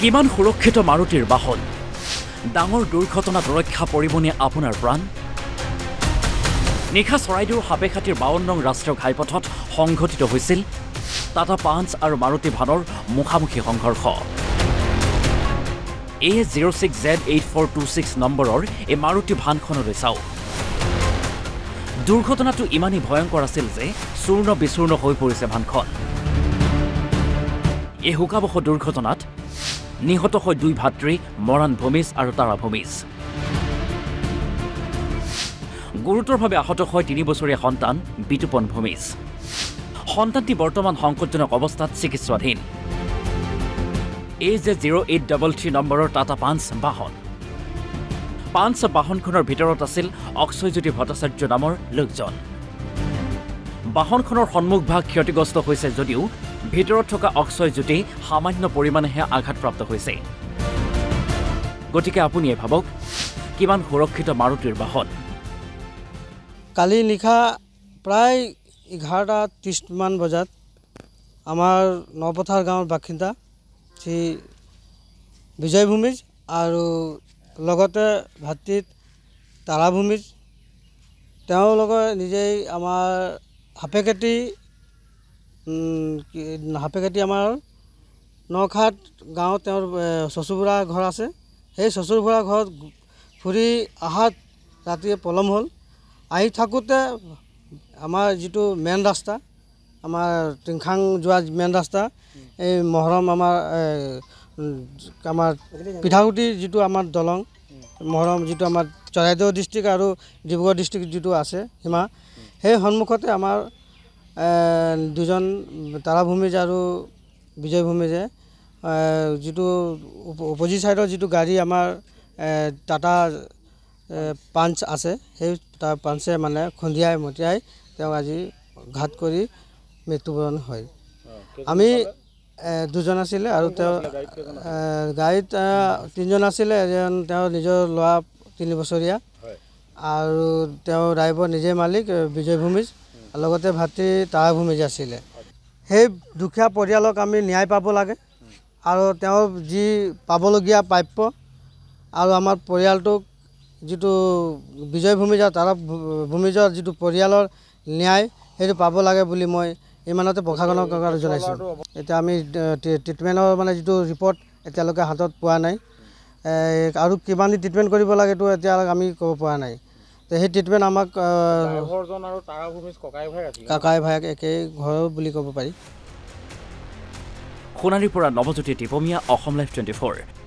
কিমান সুৰক্ষিত মাৰুতিৰ বাহন ডাঙৰ দুৰ্ঘটনাত ৰক্ষা পৰিবনে আপোনাৰ প্ৰাণ নিখা চৰাইদেউৰ হাপেখাটিৰ 52 নং ৰাষ্ট্ৰীয় ঘাইপথত সংঘটিত হৈছিল টাটা পাঞ্চ আৰু মাৰুতি ভানৰ মুখামুখি সংঘৰ্ষ A06Z8426 নম্বৰৰ এই মাৰুতি ভানখনলৈ চাওক দুৰ্ঘটনাটো ইমানেই ভয়ংকৰ আছিল যে চূৰ্ণ বিচূৰ্ণ হৈ পৰিছে ভানখন এই হুকাবহ দুৰ্ঘটনাত নিহত হয় দুই ভাতৃ মৰাণ ভূমিজ আৰু তাৰা ভূমিজ গুৰুতৰভাৱে আহত হয় 3 বছৰীয়া সন্তান বিতুপন ভূমিজ সন্তানটি বৰ্তমান সংকটজনক অৱস্থাত চিকিৎসাধীন AJ0833 নম্বৰৰ টাটা পাঞ্চ বাহন পাঞ্চ বাহনখনৰ ভিতৰত আছিল অক্ষয়জ্যোতি ভট্টাচাৰ্য নামৰ লোকজন বাহনখনৰ সন্মুখভাগ ক্ষতিগ্ৰস্ত হৈছে যদিও ভিতৰত থকা অক্ষয়জ্যোতি সামান্য পৰিমাণেহে আঘাতপ্ৰাপ্ত হৈছে গতিকে আপুনি ভাবক কিমান সুৰক্ষিত মাৰুতিৰ বাহন কালি নিশা প্ৰায় 11:30 মান বজাত আমাৰ নপথাৰ গাঁৱৰ বাসিন্দা শ্ৰী বিজয় ভূমিজ আৰু লগতে ভাতৃ তাৰা ভূমিজ তেওঁলোকে নিজেই আমাৰ হাপেখাটি আমাৰ নখাট গাঁৱত তেওঁৰ চচুবুৰা ঘৰ আছে সেই চচুবুৰা ঘৰত ফুৰি আহাত ৰাতিয়ে পলম হ'ল আহি থাকোঁতে আমাৰ যিটো মেইন ৰাস্তা আমাৰ টিংখাং যোৱা মেইন ৰাস্তা এই মহৰম আমাৰ পিঠাগুটিৰ যিটো আমাৰ দলং মহৰম যিটো আমাৰ চৰাইদেউ ডিষ্ট্ৰিক্ট আৰু ডিব্ৰুগড় ডিষ্ট্ৰিক্ট যিটো আছে সীমা সেই সন্মুখতে আমাৰ দুজন তাৰা ভূমিজ আৰু বিজয় ভূমিজে যিটো অপজিট সাইডৰ যিটো গাড়ী আমাৰ টাটা পাঞ্চ আছে সেই টাটা পাঞ্চে মানে খুন্দিয়াই মতিয়াই তেওঁ আজি ঘাত কৰি মৃত্যুবৰণ হয় আমি দুজন আছিলে আৰু তেওঁ গাড়ীত 3জন আছিলে এজন তেওঁ নিজৰ ল'ৰা 3 বছৰীয়া আৰু তেওঁ ড্ৰাইভাৰ নিজে মালিক বিজয় ভূমিজ লগতে ভাতৃ তাৰা ভূমিজ আছিলে সেই দুখীয়া পৰিয়ালক আমি ন্যায় পাব লাগে আৰু তেওঁ যি পাবলগীয়া প্ৰাপ্য আৰু আমাৰ পৰিয়ালটোক যিটো বিজয় ভূমিজ আৰু তাৰা ভূমিজৰ যিটো পৰিয়ালৰ ন্যায় সেইটো পাব লাগে বুলি মই ইমানতে প্ৰশাসনক জনাইছোঁ এতিয়া আমি ট্ৰিটমেণ্টৰ মানে যিটো ৰিপৰ্ট এতিয়ালৈকে হাতত পোৱা নাই আৰু কিমান ট্ৰিটমেণ্ট কৰিব লাগে এইটো এতিয়া আমি ক'ব পৰা নাই সেই ট্ৰিটমেণ্ট আমাক কাকাই ভায়েক একেই ঘৰৰ বুলি ক'ব পাৰি সোণাৰীৰ পৰা নৱজ্যোতি টিপমীয়া অসম লাইভ 24